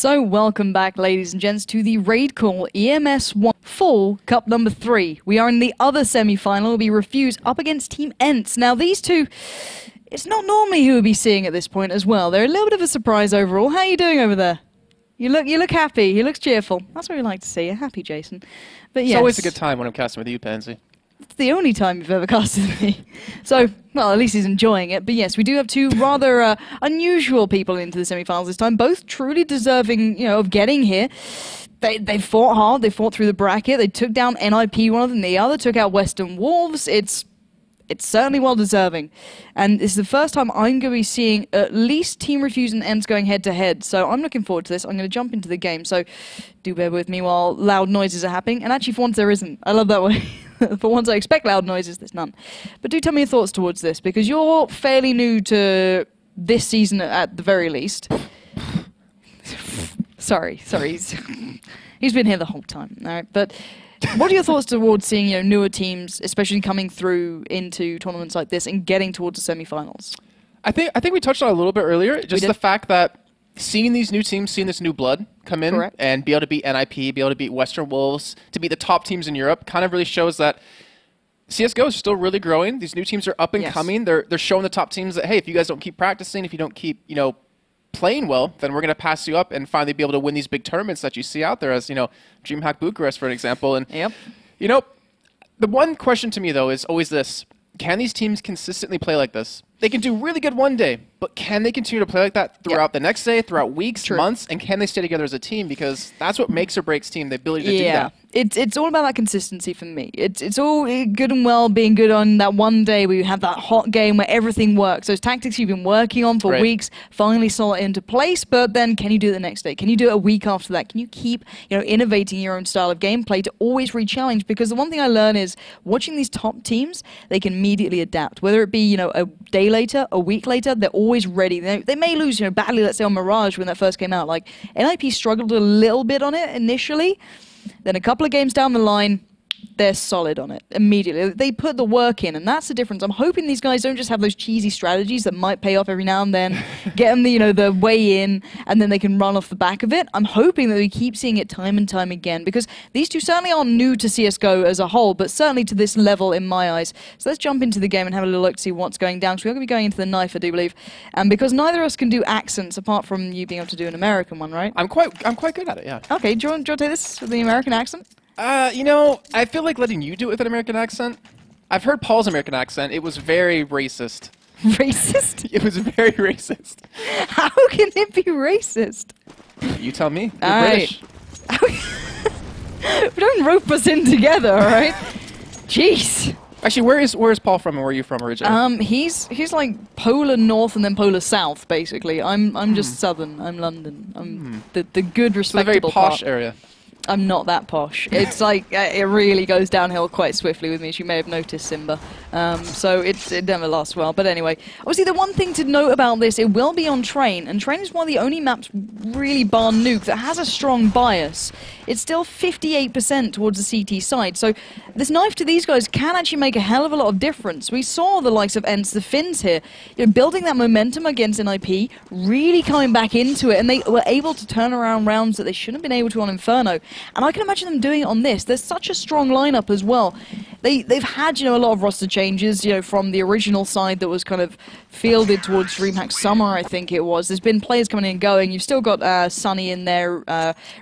So welcome back, ladies and gents, to the RaidCall EMS 1 Full Cup number 3. We are in the other semi-final. It'll be Refuse up against Team ENCE. Now these two, it's not normally who we'll be seeing at this point as well. They're a little bit of a surprise overall. How are you doing over there? You look happy. You look cheerful. That's what we like to see. You're happy, Jason. But yes, it's always a good time when I'm casting with you, Pansy. It's the only time you've ever casted with me. So, well, at least he's enjoying it. But yes, we do have two rather unusual people into the semi-finals this time, both truly deserving, of getting here. They fought hard. They fought through the bracket. They took down NIP, one of them. The other took out Western Wolves. It's certainly well deserving. And this is the first time I'm going to be seeing at least Team Refuse and ENCE going head-to-head. So I'm looking forward to this. I'm going to jump into the game. So do bear with me while loud noises are happening. And actually, for once, there isn't. I love that way. For once, I expect loud noises. There's none. But do tell me your thoughts towards this, because you're fairly new to this season at the very least. Sorry. He's been here the whole time. All right, but what are your thoughts towards seeing newer teams, especially coming through into tournaments like this and getting towards the semi-finals? I think we touched on it a little bit earlier. Just the fact that seeing these new teams, seeing this new blood come in and be able to beat NIP, be able to beat Western Wolves, to beat the top teams in Europe, kind of really shows that CSGO is still really growing. These new teams are up and coming. They're showing the top teams that, hey, if you guys don't keep practicing, if you don't keep playing well, then we're going to pass you up and finally be able to win these big tournaments that you see out there, as DreamHack Bucharest, for an example. And the one question to me though is always this: can these teams consistently play like this? They can do really good one day, but can they continue to play like that throughout the next day, throughout weeks, months, and can they stay together as a team? Because that's what makes or breaks team, the ability to do that. It's all about that consistency for me. It's all good and well being good on that one day where you have that hot game where everything works. Those tactics you've been working on for weeks finally slot into place, but then can you do it the next day? Can you do it a week after that? Can you keep innovating your own style of gameplay to always re-challenge? Because the one thing I learn is watching these top teams, they can immediately adapt. Whether it be a day later, a week later, they're always ready. They may lose badly, let's say on Mirage when that first came out. Like NIP struggled a little bit on it initially. Then a couple of games down the line, they're solid on it immediately. They put the work in, and that's the difference. I'm hoping these guys don't just have those cheesy strategies that might pay off every now and then, get them the way in, and then they can run off the back of it. I'm hoping that we keep seeing it time and time again, because these two certainly aren't new to CSGO as a whole, but certainly to this level in my eyes. So let's jump into the game and have a little look to see what's going down. So we're going to be going into the knife, I do believe, and because neither of us can do accents apart from you being able to do an American one, right? I'm quite good at it, yeah. Okay, do you want to take this with the American accent? I feel like letting you do it with an American accent. I've heard Paul's American accent. It was very racist. Racist? It was very racist. How can it be racist? You tell me. You're British. Don't rope us in together, all right? Jeez. Actually, where is Paul from, and where are you from originally? He's like polar north and then polar south, basically. I'm just southern. I'm London. I'm the good, respectable part. So a very posh area. I'm not that posh. It's like, it really goes downhill quite swiftly with me, as you may have noticed, Simba. So it never lasts well. But anyway, obviously the one thing to note about this, it will be on Train, and Train is one of the only maps, really bar Nuke, that has a strong bias. It's still 58% towards the CT side. So this knife to these guys can actually make a hell of a lot of difference. We saw the likes of ENCE, the Finns here, building that momentum against NIP, really coming back into it, and they were able to turn around rounds that they shouldn't have been able to on Inferno. And I can imagine them doing it on this. There's such a strong lineup as well. They've had, a lot of roster changes, from the original side that was kind of fielded towards DreamHack Summer, I think it was. There's been players coming in and going. You've still got Sunny in there,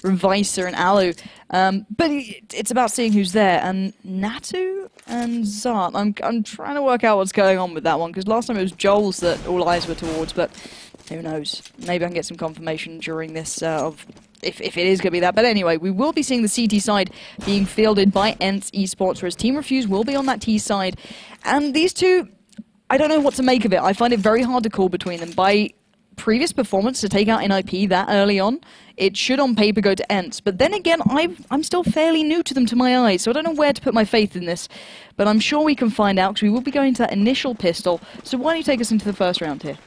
Reviser and Alu. But it's about seeing who's there. And Natu and Zart, I'm trying to work out what's going on with that one, because last time it was Joel's that all eyes were towards, but who knows? Maybe I can get some confirmation during this of if it is going to be that. But anyway, we will be seeing the CT side being fielded by ENCE eSports, whereas Team Refuse will be on that T side. And these two, I don't know what to make of it. I find it very hard to call between them. By previous performance to take out NIP that early on, it should on paper go to ENCE. But then again, I'm still fairly new to them to my eyes, so I don't know where to put my faith in this. But I'm sure we can find out, because we will be going to that initial pistol. So why don't you take us into the first round here?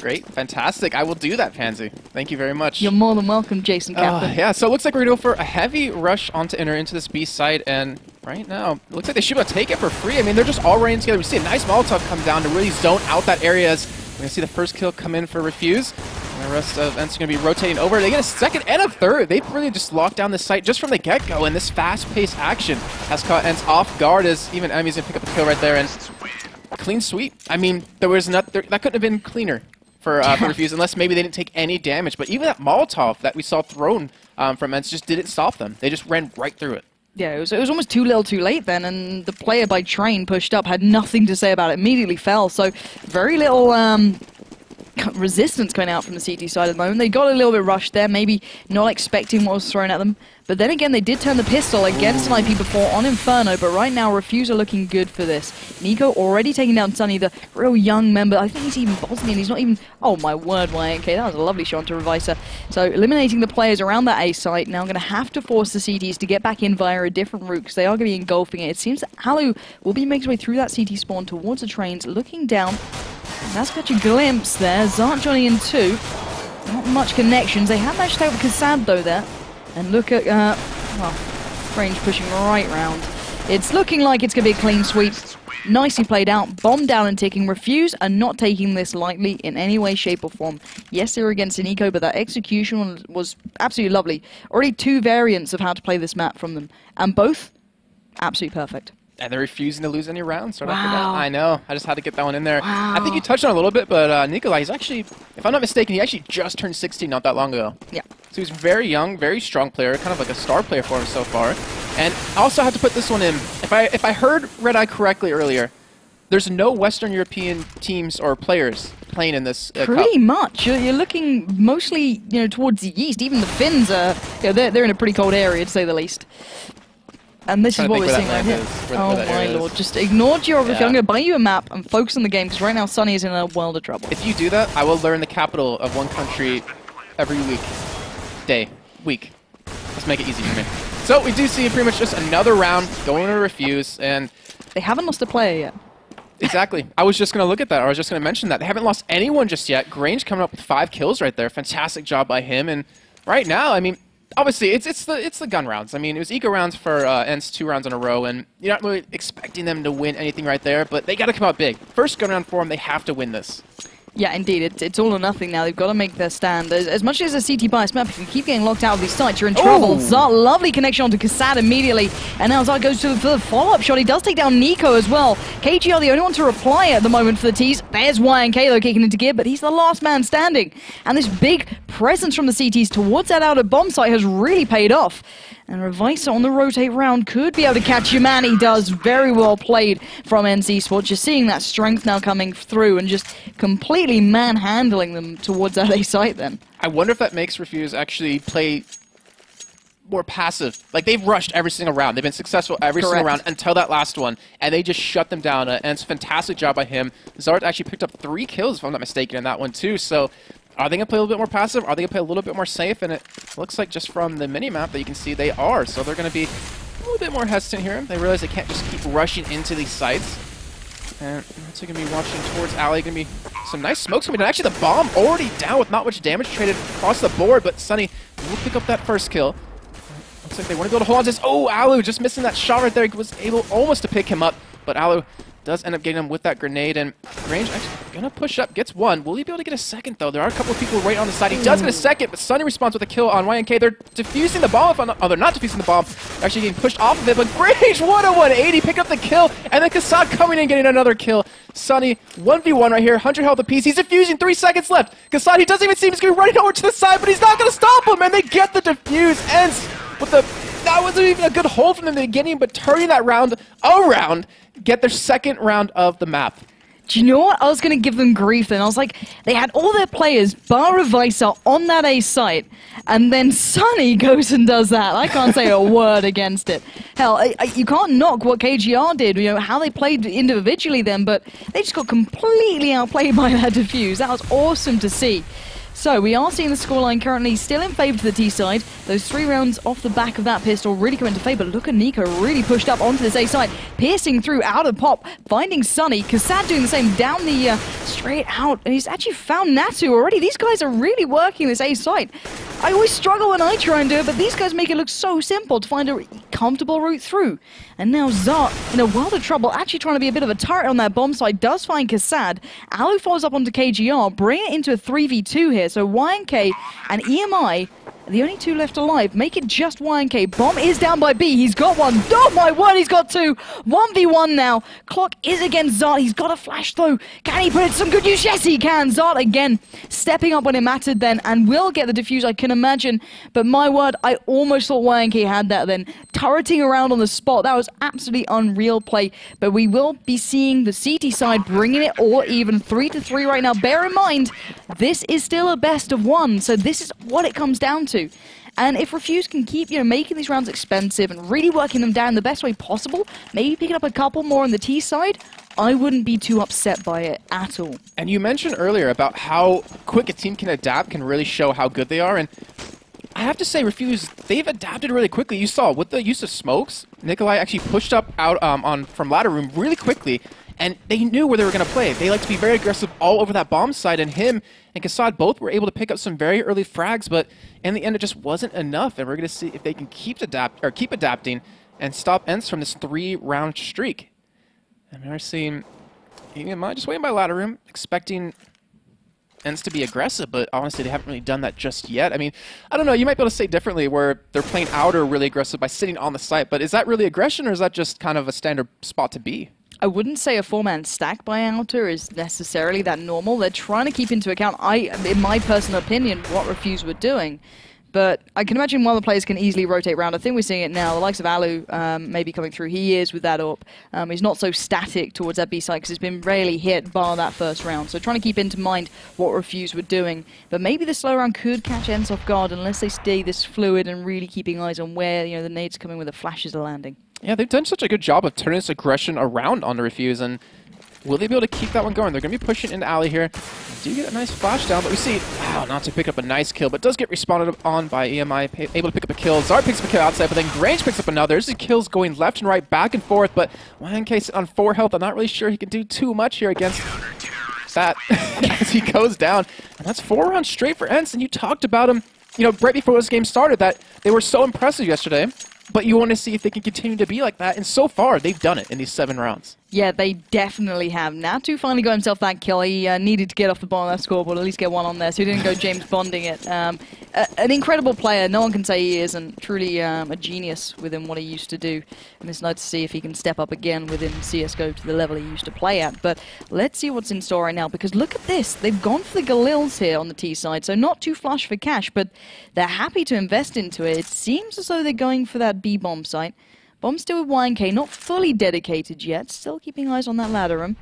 Great, fantastic. I will do that, Pansy. Thank you very much. You're more than welcome, Jason Captain. Yeah, so it looks like we're going to go for a heavy rush onto enter into this B side, and right now, it looks like they should be able to take it for free. I mean, they're just all running together. We see a nice Molotov come down to really zone out that area as we're going to see the first kill come in for Refuse. The rest of ENCE are going to be rotating over. They get a second and a third. They've really just locked down the site just from the get-go, and this fast-paced action has caught ENCE off guard as even Emmy's going to pick up a kill right there, and clean sweep. I mean, that couldn't have been cleaner for Refuse, unless maybe they didn't take any damage. But even that Molotov that we saw thrown from ENCE just didn't stop them. They just ran right through it. Yeah, it was almost too little too late then, and the player by Train pushed up, had nothing to say about it, immediately fell. So very little resistance coming out from the CT side at the moment. They got a little bit rushed there, maybe not expecting what was thrown at them. But then again, they did turn the pistol against an IP before on Inferno, but right now Refuse are looking good for this. Nico already taking down Sunny, the real young member. I think he's even Bosnian. He's not even... Oh my word, YNK. That was a lovely shot to Revisa. So eliminating the players around that A site. Now going to have to force the CTs to get back in via a different route because they are going to be engulfing it. It seems that Alu will be making his way through that CT spawn towards the trains, looking down. And that's got a glimpse there. Zart, Johnny, and 2. Not much connections. They have managed to take out Kassad though there. And look at, well, Range pushing right round. It's looking like it's going to be a clean sweep. Nicely played out. Bomb down and ticking. Refuse are not taking this lightly in any way, shape, or form. Yes, they were against Nico, but that execution was absolutely lovely. Already 2 variants of how to play this map from them. And both, absolutely perfect. And they're refusing to lose any rounds. Right after that. Wow. I know. I just had to get that one in there. Wow. I think you touched on it a little bit, but Nikolai, he's actually, if I'm not mistaken, he actually just turned 16 not that long ago. Yeah. So he's very young, very strong player, kind of like a star player for him so far. And I also have to put this one in. If I heard Red Eye correctly earlier, there's no Western European teams or players playing in this Pretty cup. much. You're looking mostly, towards the east. Even the Finns are, they're in a pretty cold area to say the least. And this is what we're seeing right here. Oh my lord, just ignore geography. Yeah. I'm going to buy you a map and focus on the game because right now Sunny is in a world of trouble. If you do that, I will learn the capital of one country every week. Let's make it easy for me. So we do see pretty much just another round going to Refuse, and they haven't lost a player yet. Exactly. I was just going to look at that. Or I was just going to mention that. They haven't lost anyone just yet. Grange coming up with 5 kills right there. Fantastic job by him. And right now, I mean, obviously, it's the gun rounds. I mean, it was eco rounds for ENCE 2 rounds in a row, and you're not really expecting them to win anything right there, but they got to come out big. First gun round for them, they have to win this. Yeah, indeed. It's all or nothing now. They've got to make their stand. As much as a CT bias map, if you keep getting locked out of these sites, you're in trouble. Zart, lovely connection onto Kassad immediately. And now Zart goes for the follow-up shot. He does take down Nico as well. KGR, the only one to reply at the moment for the tees. There's YNK, though, kicking into gear, but he's the last man standing. And this big presence from the CTs towards that outer bomb site has really paid off. And Revisa on the rotate round could be able to catch him, and he does. Very well played from ENCE eSports. You're seeing that strength now coming through and just completely manhandling them towards that A site then. I wonder if that makes Refuse actually play more passive. Like, they've rushed every single round. They've been successful every single round until that last one, and they just shut them down. And it's a fantastic job by him. Zart actually picked up 3 kills, if I'm not mistaken, in that one too. So are they going to play a little bit more passive? Are they going to play a little bit more safe? And it looks like just from the mini-map that you can see they are. So they're going to be a little bit more hesitant here. They realize they can't just keep rushing into these sites. And that's going to be watching towards Alley. Going to be some nice smokes coming down. Actually, the bomb already down with not much damage traded across the board. But Sunny will pick up that first kill. Looks like they want to be able to hold on to this. Oh, Alu just missing that shot right there. He was able almost to pick him up. But Alu does end up getting him with that grenade, and Grange actually gonna push up, gets one. Will he be able to get a second, though? There are a couple of people right on the side. He does get a second, but Sunny responds with a kill on YNK. They're defusing the bomb. Oh, they're not defusing the bomb. They're actually getting pushed off of it, but Grange, what a 180, pick up the kill, and then Kassad coming in getting another kill. Sunny, 1v1 right here, 100 health apiece. He's defusing, 3 seconds left. Kassad, he doesn't even seem he's gonna be running over to the side, but he's not gonna stop him, and they get the defuse. ENCE with the... That wasn't even a good hold from them in the beginning, but turning that round around, get their second round of the map. Do you know what? I was going to give them grief then. I was like, they had all their players, bar Revisa, on that A site, and then Sunny goes and does that. I can't say a word against it. Hell, you can't knock what KGR did, how they played individually then, but they just got completely outplayed by that defuse. That was awesome to see. So we are seeing the scoreline currently still in favour to the T side. Those 3 rounds off the back of that pistol really come into favour. Look at Nico really pushed up onto this A side, piercing through out of pop, finding Sunny. Kassad doing the same down the straight out, and he's actually found Natu already. These guys are really working this A side. I always struggle when I try and do it, but these guys make it look so simple to find a comfortable route through. And now Zart in a world of trouble, actually trying to be a bit of a turret on that bomb side, does find Kassad. Alu follows up onto KGR, bring it into a 3v2 here. So YNK and EMI, the only two left alive, make it just YNK. Bomb is down by B. He's got one. Oh my word, he's got two. 1v1 now. Clock is against Zart. He's got a flash though. Can he put it to some good use? Yes, he can. Zart again stepping up when it mattered then and will get the defuse, I can imagine. But my word, I almost thought YNK had that then. Turreting around on the spot. That was absolutely unreal play. But we will be seeing the CT side bringing it all even 3-3 right now. Bear in mind, this is still a best of one. So this is what it comes down to. And if Refuse can keep, making these rounds expensive and really working them down the best way possible, maybe picking up a couple more on the T side, I wouldn't be too upset by it at all. And you mentioned earlier about how quick a team can adapt, can really show how good they are. And I have to say, Refuse, they've adapted really quickly. You saw, with the use of smokes, Nikolai actually pushed up out from ladder room really quickly. And they knew where they were going to play. They like to be very aggressive all over that bomb site, and him and Kassad both were able to pick up some very early frags, but in the end it just wasn't enough, and we're going to see if they can keep adapting and stop ENCE from this 3-round streak. And we're seeing EMI just waiting by ladder room, expecting ENCE to be aggressive, but honestly they haven't really done that just yet. I mean, I don't know, you might be able to say differently where they're playing outer really aggressive by sitting on the site, but is that really aggression, or is that just kind of a standard spot to be? I wouldn't say a 4-man stack by outer is necessarily that normal. They're trying to keep into account, in my personal opinion, what Refuse were doing. But I can imagine one of the players can easily rotate around. I think we're seeing it now. The likes of Alu maybe coming through. He is with that up. He's not so static towards that B side because it's been rarely hit bar that first round. So trying to keep into mind what Refuse were doing. But maybe the slow round could catch ENCE off guard unless they stay this fluid and really keeping eyes on where the nades coming, where the flashes are landing. Yeah, they've done such a good job of turning this aggression around on the Refuse, and will they be able to keep that one going? They're going to be pushing into alley here. They do get a nice flash down, but we see, wow, not to pick up a nice kill, but does get responded on by EMI, able to pick up a kill. Zart picks up a kill outside, but then Grange picks up another. There's the kills going left and right, back and forth, but YNK on 4 health. I'm not really sure he can do too much here against that as he goes down. And that's 4 rounds straight for ENCE, and you talked about him, right before this game started, that they were so impressive yesterday. But you want to see if they can continue to be like that, and so far, they've done it in these 7 rounds. Yeah, they definitely have. Natu finally got himself that kill. He needed to get off the bottom of that scoreboard, at least get one on there, so he didn't go James Bonding it. An incredible player. No one can say he isn't. Truly a genius within what he used to do. And it's nice to see if he can step up again within CSGO to the level he used to play at. But let's see what's in store right now, because look at this. They've gone for the Galils here on the T side, so not too flush for cash, but they're happy to invest into it. It seems as though they're going for that B bomb site. Bomb still with YNK, not fully dedicated yet, still keeping eyes on that ladder room.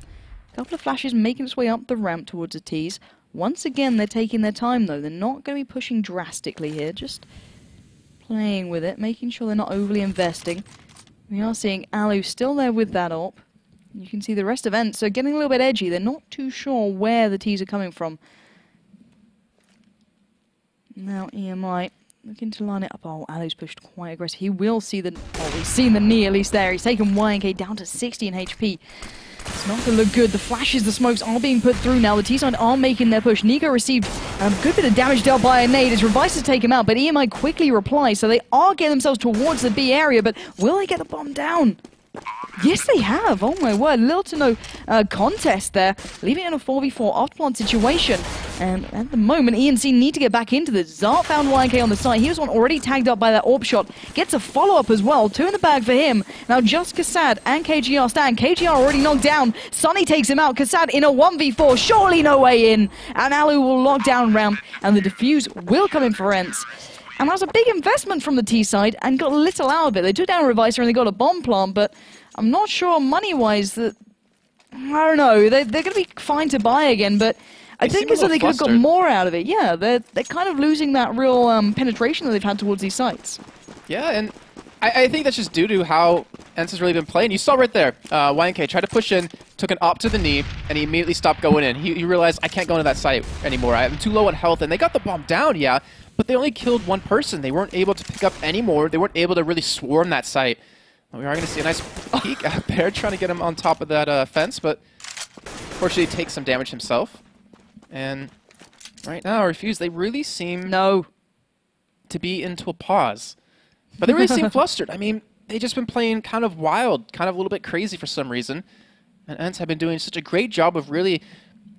A couple of flashes making its way up the ramp towards the T's. Once again, they're taking their time though. They're not going to be pushing drastically here, just playing with it, making sure they're not overly investing. We are seeing Alu still there with that AWP. You can see the rest of ENCE, so getting a little bit edgy. They're not too sure where the T's are coming from. Now EMI looking to line it up. Oh, Alu's pushed quite aggressive. He will see the... Oh, he's seen the knee at least there. He's taken YNK down to 60 in HP. It's not going to look good. The flashes, the smokes are being put through now. The T-side are making their push. Nico received a good bit of damage dealt by a nade. It's Revice to take him out, but EMI quickly replies, so they are getting themselves towards the B area, but will they get the bomb down? Yes, they have. Oh my word. Little to no contest there. Leaving it in a 4v4 off-plant situation. And at the moment, ENCE need to get back into this. Zart found YNK on the side. He was one already tagged up by that AWP shot. Gets a follow-up as well. 2 in the bag for him. Now just Kassad and KGR stand. KGR already knocked down. Sunny takes him out. Kassad in a 1v4. Surely no way in. And Alu will lock down ramp. And the defuse will come in for ENCE. And that was a big investment from the T side and got little out of it. They took down a Revicer and they got a bomb plant, but I'm not sure money-wise that... I don't know. They're going to be fine to buy again, but I think as though they could have got more out of it. Yeah, they're kind of losing that real penetration that they've had towards these sites. Yeah, and I think that's just due to how ENCE has really been playing. You saw right there, YNK tried to push in, took an op to the knee, and he immediately stopped going in. He realized, I can't go into that site anymore. I'm too low on health, and they got the bomb down, yeah, but they only killed 1 person. They weren't able to pick up any more. They weren't able to really swarm that site. We are going to see a nice peek out there, trying to get him on top of that fence, but fortunately he takes some damage himself. And right now, Refuse, they really seem to be into a pause. But they really seem flustered. I mean, they've just been playing kind of wild, kind of a little bit crazy for some reason. And ENCE have been doing such a great job of really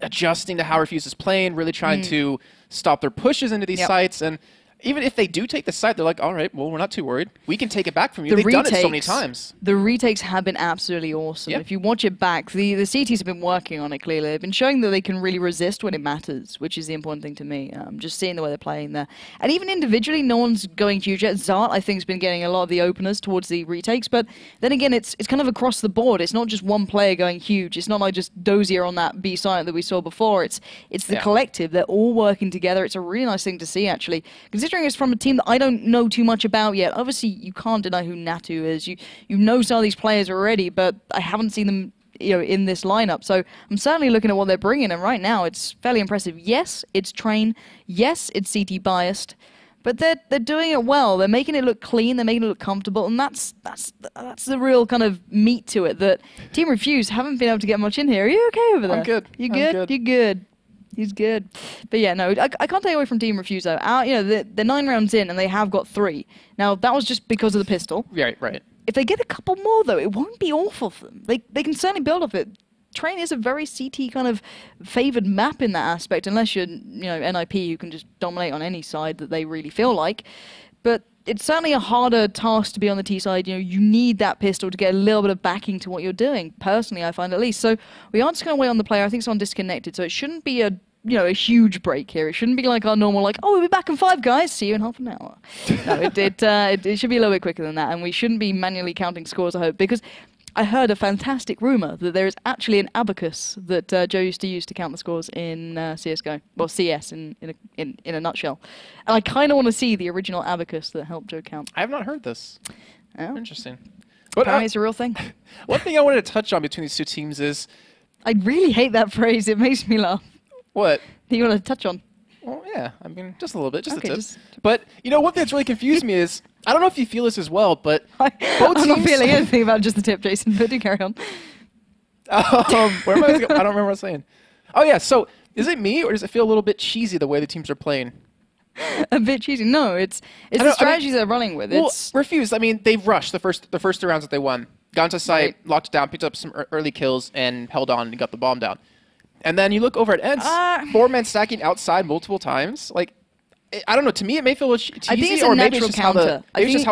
adjusting to how Refuse is playing, really trying to stop their pushes into these sites. And even if they do take the site, they're like, all right, well, we're not too worried. We can take it back from you. They've done it so many times. The retakes have been absolutely awesome. If you watch it back, the CTs have been working on it clearly. They've been showing that they can really resist when it matters, which is the important thing to me. Just seeing the way they're playing there. And even individually, no one's going huge yet. Zart, I think, has been getting a lot of the openers towards the retakes. But then again, it's kind of across the board. It's not just one player going huge. It's not like just Dozier on that B site that we saw before. It's the collective. They're all working together. It's a really nice thing to see, actually. Considering it's from a team that I don't know too much about yet. Obviously, you can't deny who Natu is. You know some of these players already, but I haven't seen them in this lineup. So I'm certainly looking at what they're bringing, and right now it's fairly impressive. Yes, it's Train. Yes, it's CT biased, but they're doing it well. They're making it look clean. They're making it look comfortable, and that's the real kind of meat to it that Team Refuse haven't been able to get much in here. Are you okay over there? I'm good. You good? You're good. He's good. But yeah, no, I can't take away from Team Refuse, though. They're 9 rounds in, and they have got 3. Now, that was just because of the pistol. Right. If they get a couple more, though, it won't be awful for them. They can certainly build off it. Train is a very CT kind of favoured map in that aspect, unless you're, NIP, who can just dominate on any side that they really feel like. But it's certainly a harder task to be on the T side. You need that pistol to get a little bit of backing to what you're doing. Personally, I find at least. So we aren't just going to wait on the player. I think someone disconnected. So it shouldn't be a huge break here. It shouldn't be like our normal, we'll be back in 5, guys. See you in half an hour. No, it should be a little bit quicker than that, and we shouldn't be manually counting scores, I hope, because I heard a fantastic rumour that there is actually an abacus that Joe used to use to count the scores in CSGO. Well, CS in a nutshell. And I kind of want to see the original abacus that helped Joe count. I have not heard this. Oh. Interesting. But apparently it's a real thing. One thing I wanted to touch on between these two teams is... I really hate that phrase. It makes me laugh. What? That you want to touch on? Well, yeah. I mean, just a little bit. Just a tip. But, one thing that's really confused me is... I don't know if you feel this as well, but both teams... I'm not feeling anything about just the tip, Jason, but do carry on. Where am I going? I don't remember what I was saying. Oh, yeah. So, is it me, or does it feel a little bit cheesy the way the teams are playing? A bit cheesy. No, it's the strategies they're running with. Refused. I mean, they've rushed the first 2 rounds that they won. Got into site, locked it down, picked up some early kills, and held on and got the bomb down. And then you look over at ENCE, 4-man stacking outside multiple times. I don't know. To me, it may feel cheesy, or maybe it's just how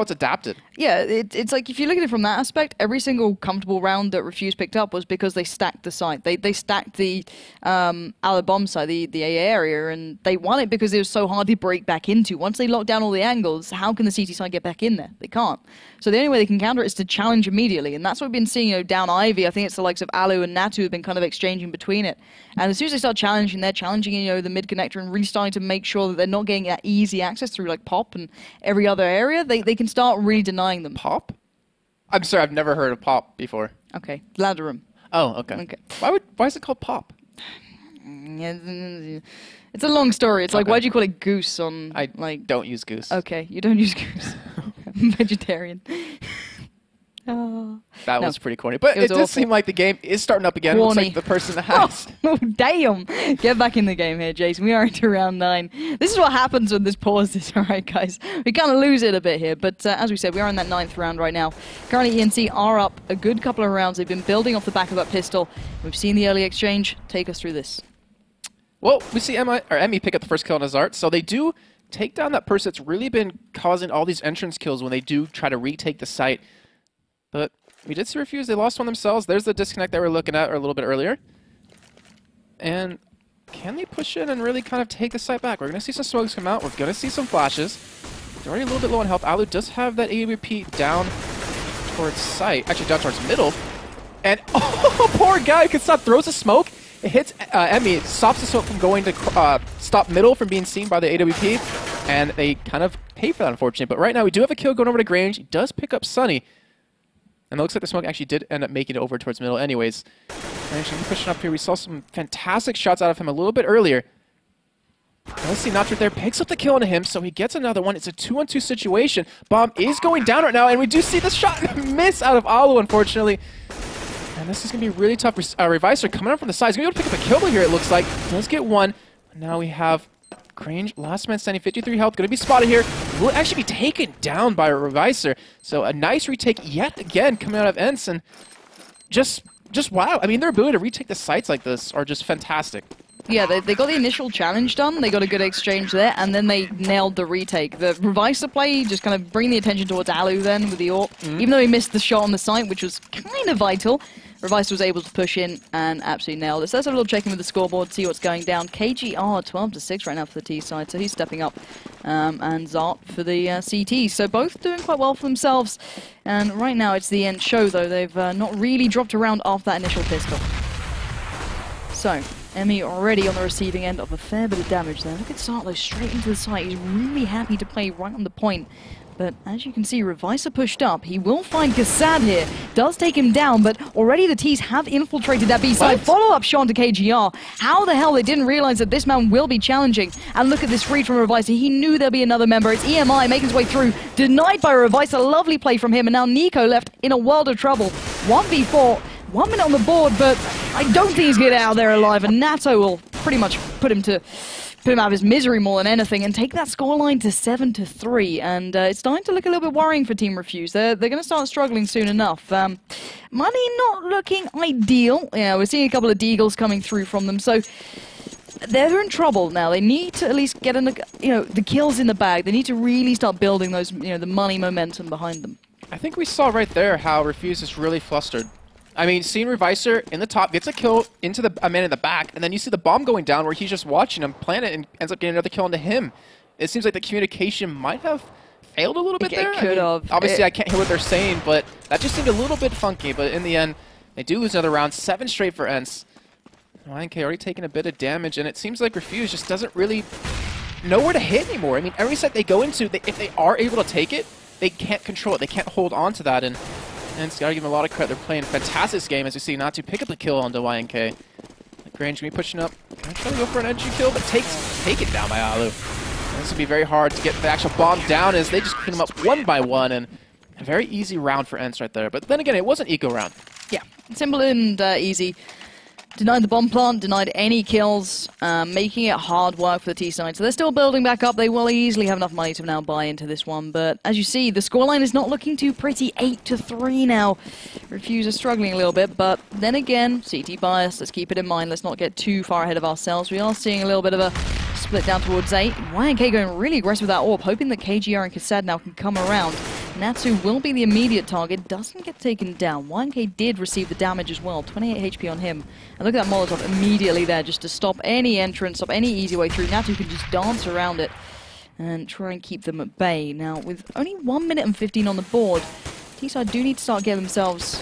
it's adapted. Yeah, it's like if you look at it from that aspect, every single comfortable round that Refuse picked up was because they stacked the site. They stacked the Ala bomb site, the A area, and they won it because it was so hard to break back into. Once they lock down all the angles, how can the CT side get back in there? They can't. So the only way they can counter it is to challenge immediately, and that's what we've been seeing. Down Ivy, I think it's the likes of Alu and Natu have been kind of exchanging between it. And as soon as they start challenging, they're challenging the mid connector and really starting to make sure that they're not getting that easy access through Pop and every other area. They can start really denying them. Pop? I'm sorry, I've never heard of Pop before. Okay, ladder room. Oh, okay. Why is it called Pop? It's a long story. It's like, why'd you call it Goose on... I don't use Goose. Okay, you don't use Goose. I'm vegetarian. That was pretty corny. But it does seem like the game is starting up again. Looks like the person that has... Oh, damn. Get back in the game here, Jason. We are into round 9. This is what happens when this pauses, all right, guys? We kind of lose it a bit here. But as we said, we are in that 9th round right now. Currently, ENCE are up a good couple of rounds. They've been building off the back of that pistol. We've seen the early exchange. Take us through this. Well, we see Emmy pick up the first kill on Azart. So they do take down that person that's really been causing all these entrance kills when they do try to retake the site. But we did see Refuse. They lost one themselves. There's the disconnect that we were looking at a little bit earlier. And can they push in and really kind of take the site back? We're going to see some smokes come out. We're going to see some flashes. They're already a little bit low on health. Alu does have that AWP down towards site. Actually, down towards middle. And, oh, poor guy. Katsat throws a smoke. It hits Emmy. It stops the smoke from going to stop middle from being seen by the AWP. And they kind of pay for that, unfortunately. But right now, we do have a kill going over to Grange. He does pick up Sunny. And it looks like the smoke actually did end up making it over towards middle anyways. Actually, pushing up here. We saw some fantastic shots out of him a little bit earlier. Let's see, Notch right there picks up the kill on him, so he gets another one. It's a 2-on-2 situation. Bomb is going down right now, and we do see the shot miss out of Alu, unfortunately. And this is going to be really tough. Reviser coming up from the side. He's going to be able to pick up a kill here, it looks like. Does get one. Now we have Grange, last man standing, 53 health. Going to be spotted here. will actually be taken down by a Reviser. So a nice retake yet again coming out of ENCE, and just wow. I mean, their ability to retake the sites like this are just fantastic. Yeah, they got the initial challenge done, they got a good exchange there, and then they nailed the retake. The Reviser play just kind of bring the attention towards Alu then with the AWP. Even though he missed the shot on the site, which was kind of vital, Reviser was able to push in and absolutely nailed it. So let's have a little check-in with the scoreboard, see what's going down. KGR 12-6 right now for the T side, so he's stepping up. And Zart for the CT. So both doing quite well for themselves. And right now it's the end show, though. They've not really dropped around after that initial pistol. So, Emmy already on the receiving end of a fair bit of damage there. Look at Zart, though, straight into the site. He's really happy to play right on the point. But as you can see, Reviser pushed up. He will find Kassad here. Does take him down, but already the T's have infiltrated that B side. Follow-up shot to KGR. How the hell they didn't realize that this man will be challenging. And look at this read from Reviser. He knew there'd be another member. It's EMI making his way through. Denied by Reviser. Lovely play from him. And now Nico left in a world of trouble. 1v4. 1 minute on the board, but I don't think he's getting out of there alive. And Nato will pretty much put him out of his misery more than anything, and take that scoreline to 7-3. And it's starting to look a little bit worrying for Team Refuse. They're going to start struggling soon enough. Money not looking ideal. Yeah, we're seeing a couple of deagles coming through from them, so they're in trouble now. They need to at least get the kills in the bag. They need to really start building those, the money momentum behind them. I think we saw right there how Refuse is really flustered. I mean, seeing Reviser in the top, gets a kill into a man in the back, and then you see the bomb going down where he's just watching him plant it and ends up getting another kill into him. It seems like the communication might have failed a little bit there. It could have. Obviously, I can't hear what they're saying, but that just seemed a little bit funky. But in the end, they do lose another round. 7 straight for ENCE. ENCE already taking a bit of damage, and it seems like Refuse just doesn't really know where to hit anymore. I mean, every set they go into, if they are able to take it, they can't control it. They can't hold on to that. And gotta give them a lot of credit. They're playing a fantastic game, as you see. Not to pick up the kill onto YNK. Grange gonna be pushing up. Gonna try to go for an edgy kill, but taken down by Alu. This would be very hard to get the actual bomb down, as they just clean them up one by one, and a very easy round for ENCE right there. But then again, it was an eco round. Yeah, simple and easy. Denied the bomb plant, denied any kills, making it hard work for the T side. So they're still building back up. They will easily have enough money to now buy into this one. But as you see, the scoreline is not looking too pretty. 8-3 now. Refuse are struggling a little bit. But then again, CT bias, let's keep it in mind. Let's not get too far ahead of ourselves. We are seeing a little bit of a split down towards 8. YNK going really aggressive with that AWP, hoping that KGR and Kassad now can come around. Natsu will be the immediate target, doesn't get taken down. YNK did receive the damage as well, 28 HP on him. And look at that Molotov immediately there, just to stop any entrance, stop any easy way through. Natsu can just dance around it and try and keep them at bay. Now, with only 1 minute and 15 on the board, T-side do need to start getting themselves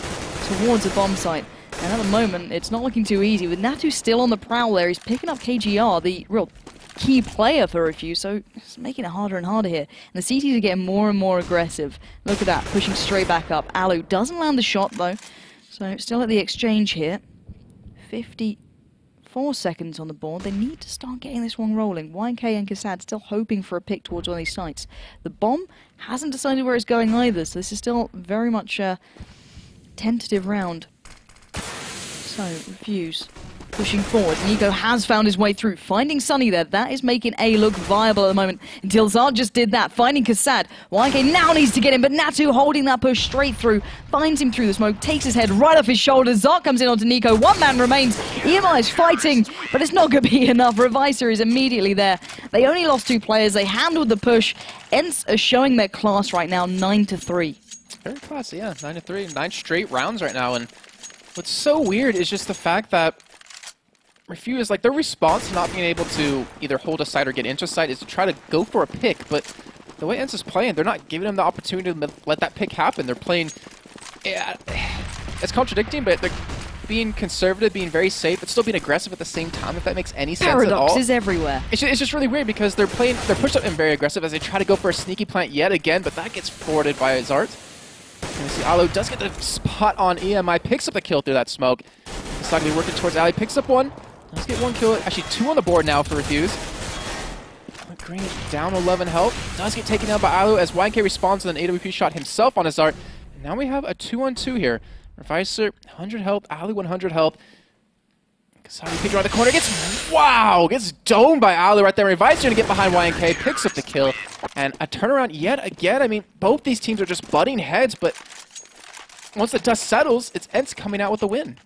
towards the bomb site. And at the moment, it's not looking too easy. With Natu still on the prowl there, he's picking up KGR, the real key player for Refuse, so it's making it harder and harder here. And the CTs are getting more and more aggressive. Look at that, pushing straight back up. Alu doesn't land the shot, though, so still at the exchange here. 54 seconds on the board. They need to start getting this one rolling. YNK and Kassad still hoping for a pick towards one of these sites. The bomb hasn't decided where it's going either, so this is still very much a tentative round. So, Refuse pushing forward. Nico has found his way through, finding Sunny there. That is making A look viable at the moment, until Zart just did that, finding Kassad. YNK now needs to get him, but Natu holding that push straight through, finds him through the smoke, takes his head right off his shoulders. Zart comes in onto Nico. One man remains. EMI is fighting, but it's not going to be enough. Reviser is immediately there. They only lost 2 players. They handled the push. ENCE are showing their class right now, 9-3. Very classy, yeah. 9-3. 9 straight rounds right now. And what's so weird is just the fact that Refuse, like, their response to not being able to either hold a site or get into a site is to try to go for a pick, but the way ENCE is playing, they're not giving them the opportunity to let that pick happen. They're playing, yeah, it's contradicting, but they're being conservative, being very safe, but still being aggressive at the same time, if that makes any sense at all. Paradox is everywhere. It's just really weird, because they're pushed up and very aggressive as they try to go for a sneaky plant yet again, but that gets forwarded by Zart. And you see Alu does get the spot on EMI, picks up the kill through that smoke. It's not going to be working towards Ali, picks up one. Let's get 1 kill, actually 2 on the board now for Refuse. Green down 11 health, does get taken down by Alu as YNK responds with an AWP shot himself on his Zart. And now we have a 2-on-2 here. Reviser, 100 health, Alu 100 health. Kasadi peek around the corner, gets domed by Alu right there. Revive's going to get behind YNK, picks up the kill, and a turnaround yet again. I mean, both these teams are just butting heads, but once the dust settles, it's ENCE coming out with the win.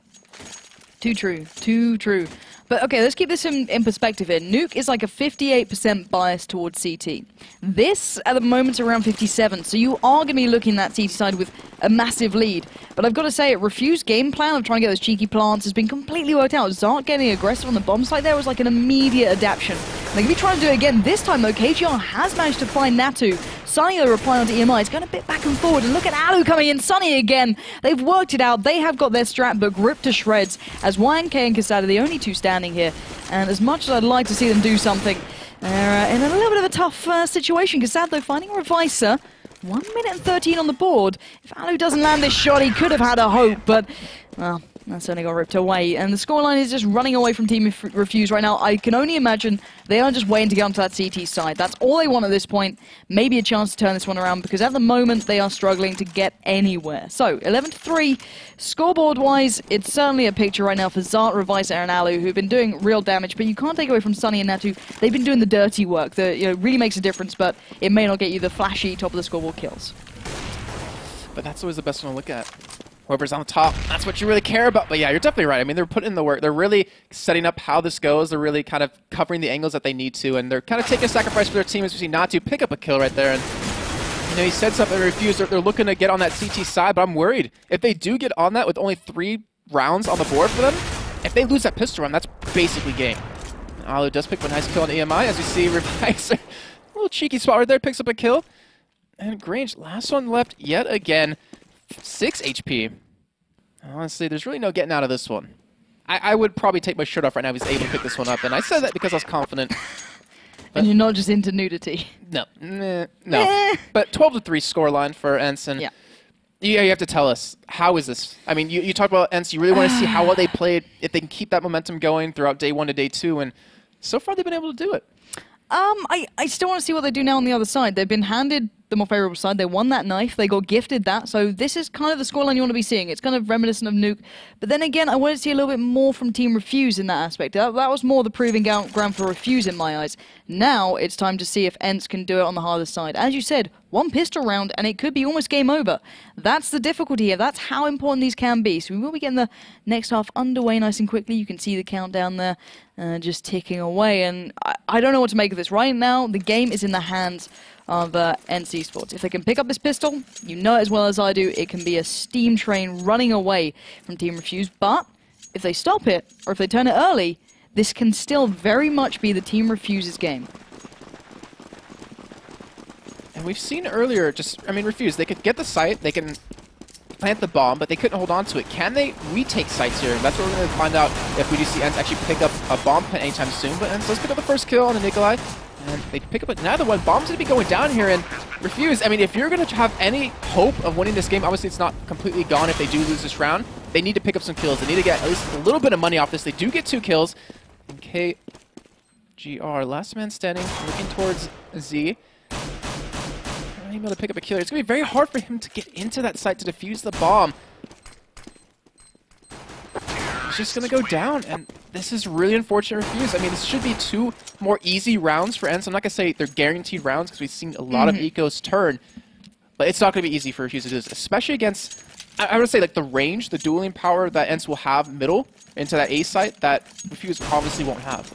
Too true, too true. But okay, let's keep this in perspective here. Nuke is like a 58% bias towards CT. This, at the moment, is around 57, so you are going to be looking at that CT side with a massive lead. But I've got to say, Refuse's game plan of trying to get those cheeky plants has been completely worked out. Zart getting aggressive on the bomb site there was like an immediate adaptation. They're going to be trying to do it again. This time, though, KGR has managed to find Natu. Sunny, though, replying onto EMI. It's going a bit back and forward. And look at Alu coming in. Sunny again. They've worked it out. They have got their strat book ripped to shreds as YNK and Kasada are the only two standing here. And as much as I'd like to see them do something, they're in a little bit of a tough situation. Kasada, though, finding a Revicer. 1 minute and 13 on the board. If Alu doesn't land this shot, he could have had a hope, but, well, that's only got ripped away. And the scoreline is just running away from Team Refuse right now. I can only imagine they are just waiting to get onto that CT side. That's all they want at this point. Maybe a chance to turn this one around, because at the moment they are struggling to get anywhere. So, 11-3, scoreboard-wise, it's certainly a picture right now for Zart, Revicer, and Alu, who've been doing real damage, but you can't take away from Sunny and Natu. They've been doing the dirty work that really makes a difference, but it may not get you the flashy top of the scoreboard kills. But that's always the best one to look at. Whoever's on the top, that's what you really care about. But yeah, you're definitely right. I mean, they're putting in the work. They're really setting up how this goes. They're really kind of covering the angles that they need to, and they're kind of taking a sacrifice for their team, as we see Natu pick up a kill right there. And he said something to Refuse. They're looking to get on that CT side, but I'm worried. If they do get on that with only 3 rounds on the board for them, if they lose that pistol round, that's basically game. Alu does pick up a nice kill on EMI, as we see Revicer. A little cheeky spot right there, picks up a kill. And Grange, last one left yet again. 6 HP. Honestly, there's really no getting out of this one. I would probably take my shirt off right now if he's able to pick this one up, and I said that because I was confident. And you're not just into nudity. No. No. But 12-3 scoreline for ENCE, and you have to tell us, how is this? I mean, you talk about ENCE, you really want to see how well they played, if they can keep that momentum going throughout day 1 to day 2, and so far they've been able to do it. I still want to see what they do now on the other side. They've been handed the more favorable side. They won that knife. They got gifted that. So this is kind of the scoreline you want to be seeing. It's kind of reminiscent of Nuke. But then again, I want to see a little bit more from Team Refuse in that aspect. That was more the proving ground for Refuse in my eyes. Now it's time to see if ENCE can do it on the hardest side. As you said, 1 pistol round and it could be almost game over. That's the difficulty here. That's how important these can be. So we will be getting the next half underway nice and quickly. You can see the countdown there just ticking away. And I don't know what to make of this. Right now, the game is in the hands of ENCE eSports. If they can pick up this pistol, you know it as well as I do, it can be a steam train running away from Team Refuse. But if they stop it, or if they turn it early, this can still very much be the Team Refuse's game. And we've seen earlier, Refuse, they could get the site, they can plant the bomb, but they couldn't hold on to it. Can they retake sites here? That's what we're going to find out if we do see ENCE actually pick up a bomb plant anytime soon. But ENCE does pick up the first kill on the Nikolai. And they pick up another one. Bomb's going to be going down here, and Refuse, I mean, if you're going to have any hope of winning this game, obviously it's not completely gone if they do lose this round. They need to pick up some kills. They need to get at least a little bit of money off this. They do get 2 kills. And KGR, last man standing, looking towards Z. Not able to pick up a kill. It's going to be very hard for him to get into that site to defuse the bomb. It's just going to go down, and this is really unfortunate. Refuse. I mean, this should be 2 more easy rounds for ENCE. I'm not going to say they're guaranteed rounds because we've seen a lot of ecos turn, but it's not going to be easy for Refuse to do this, especially against, I would say, like the range, the dueling power that ENCE will have middle into that A site that Refuse obviously won't have.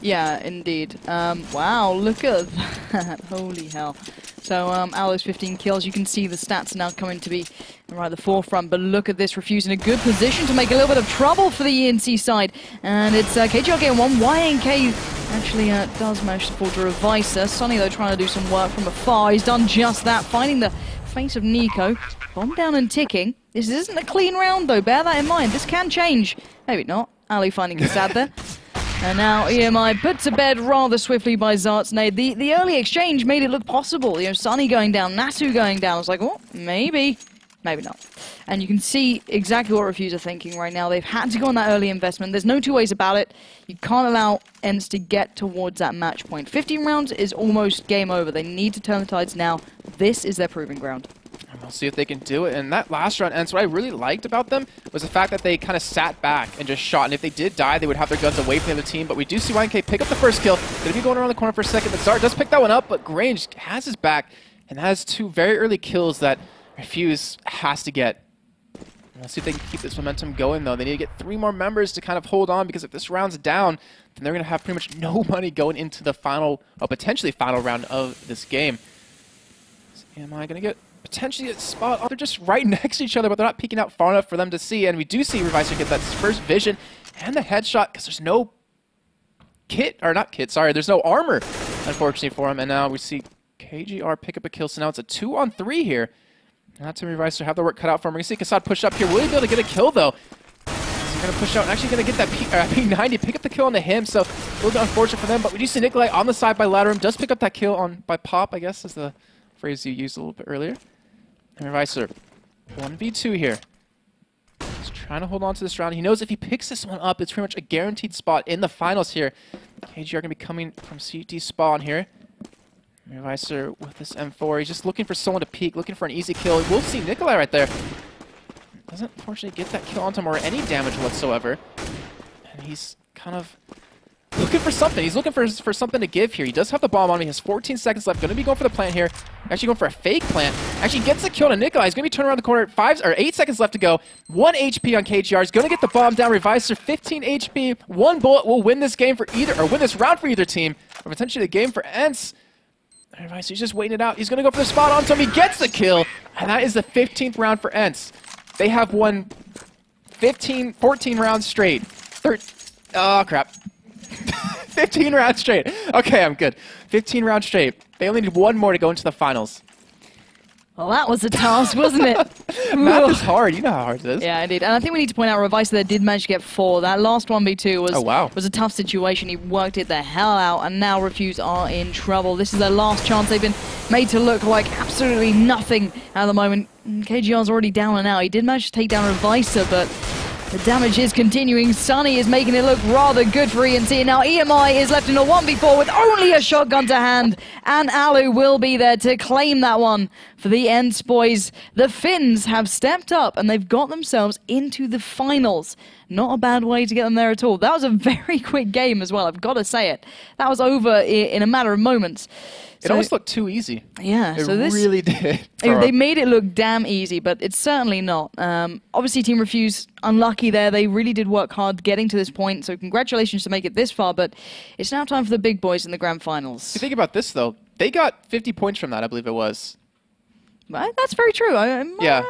Yeah, indeed. Wow, look at that. Holy hell. So, Alu's 15 kills. You can see the stats now coming to be right at the forefront. But look at this. Refuse in a good position to make a little bit of trouble for the ENCE side. And it's KGR getting 1. YNK actually does manage to fall to Revicer. Sunny, though, trying to do some work from afar. He's done just that. Finding the face of Nico. Bomb down and ticking. This isn't a clean round, though. Bear that in mind. This can change. Maybe not. Alu finding his sad there. And now EMI put to bed rather swiftly by Zart's nade. The early exchange made it look possible. Sunny going down, Natu going down. I was like, oh, maybe. Maybe not. And you can see exactly what Refuse are thinking right now. They've had to go on that early investment. There's no 2 ways about it. You can't allow ENCE to get towards that match point. 15 rounds is almost game over. They need to turn the tides now. This is their proving ground. I'll see if they can do it. And that last round ends. What I really liked about them was the fact that they kind of sat back and just shot. And if they did die, they would have their guns away from the other team. But we do see YNK pick up the first kill. Going to be going around the corner for a second. But Zart does pick that one up, but Grange has his back. And that has 2 very early kills that Refuse has to get. Let's see if they can keep this momentum going, though. They need to get 3 more members to kind of hold on, because if this round's down, then they're going to have pretty much no money going into the final, or potentially final round of this game. So am I going to get potentially a spot? Oh, they're just right next to each other, but they're not peeking out far enough for them to see. And we do see Reviser get that first vision and the headshot, because there's no kit, or not kit, sorry, there's no armor, unfortunately, for him. And now we see KGR pick up a kill, so now it's a 2-on-3 here. Not to Reviser have the work cut out for him. We're going to see Kassad push up here. Will he be able to get a kill, though? He's going to push out and actually going to get that P90, pick up the kill onto him, so a little bit unfortunate for them. But we do see Nikolai on the side by Laterum, does pick up that kill by Pop, I guess is the phrase you used a little bit earlier. And Reviser, 1v2 here. He's trying to hold on to this round. He knows if he picks this one up, it's pretty much a guaranteed spot in the finals here. KGR going to be coming from CT spawn here. Reviser with this M4, he's just looking for someone to peek, looking for an easy kill. We'll see Nikolai right there. Doesn't unfortunately get that kill onto him or any damage whatsoever. And he's kind of looking for something. He's looking for something to give here. He does have the bomb on him. He has 14 seconds left. Going to be going for the plant here. Actually going for a fake plant. Actually gets the kill to Nikolai. He's going to be turning around the corner. 8 seconds left to go. 1 HP on KGR. He's going to get the bomb down. Reviser, 15 HP. 1 bullet will win this game for either, or win this round for either team, or potentially the game for ENCE. He's just waiting it out. He's going to go for the spot onto him. He gets the kill. And that is the 15th round for ENCE. They have won 14 rounds straight. Oh, crap. 15 rounds straight. Okay, I'm good. 15 rounds straight. They only need 1 more to go into the finals. Well, that was a task, wasn't it? Math is hard. You know how hard it is. Yeah, indeed. And I think we need to point out Reviser there did manage to get 4. That last 1v2 was a tough situation. He worked it the hell out, and now Refuse are in trouble. This is their last chance. They've been made to look like absolutely nothing at the moment. KGR's already down and out. He did manage to take down Reviser, but the damage is continuing. Sunny is making it look rather good for ENCE. Now EMI is left in a 1v4 with only a shotgun to hand, and Alu will be there to claim that one for the ENCE boys. The Finns have stepped up and they've got themselves into the finals. Not a bad way to get them there at all. That was a very quick game as well, I've got to say it. That was over in a matter of moments. It almost looked too easy. Yeah, it really did. They made it look damn easy, but it's certainly not. Obviously, Team Refuse, unlucky there. They really did work hard getting to this point, so congratulations to make it this far, but it's now time for the big boys in the grand finals. If you think about this, though, they got 50 points from that, I believe it was. That's very true. Yeah.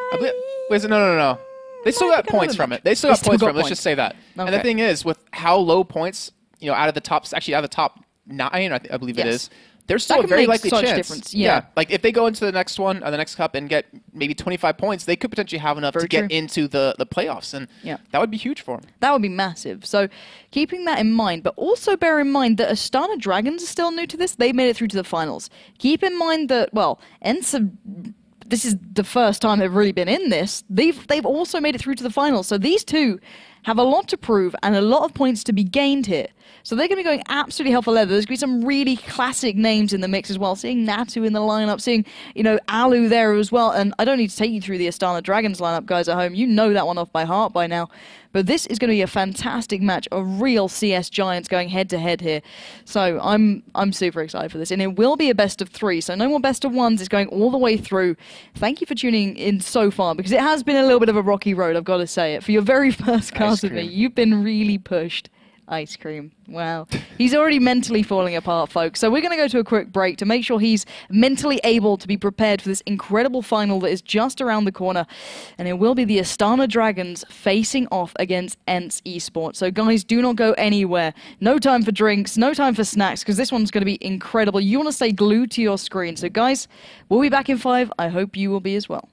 No. They still got points from it. They still got points from it. Let's just say that. Okay. And the thing is, with how low points, out of the top 9, I believe it is, there's still a very likely chance. Difference. Yeah. Like if they go into the next one, or the next cup, and get maybe 25 points, they could potentially have enough to get into the playoffs, and that would be huge for them. That would be massive. So keeping that in mind, but also bear in mind that Astana Dragons are still new to this. They made it through to the finals. Keep in mind that, well, ENCE, this is the first time they've really been in this. They've also made it through to the finals. So these two have a lot to prove and a lot of points to be gained here. So they're going to be going absolutely hell for leather. There's going to be some really classic names in the mix as well. Seeing Natu in the lineup, seeing, Alu there as well. And I don't need to take you through the Astana Dragons lineup, guys at home. You know that one off by heart by now. But this is going to be a fantastic match, a real CS giants going head-to-head here. So I'm super excited for this. And it will be a best of 3, so no more best of 1s. It's going all the way through. Thank you for tuning in so far, because it has been a little bit of a rocky road, I've got to say it. For your very first cast with me, you've been really pushed. Ice cream. Wow. He's already mentally falling apart, folks. So we're going to go to a quick break to make sure he's mentally able to be prepared for this incredible final that is just around the corner. And it will be the Astana Dragons facing off against ENCE eSports. So guys, do not go anywhere. No time for drinks, no time for snacks, because this one's going to be incredible. You want to stay glued to your screen. So guys, we'll be back in 5. I hope you will be as well.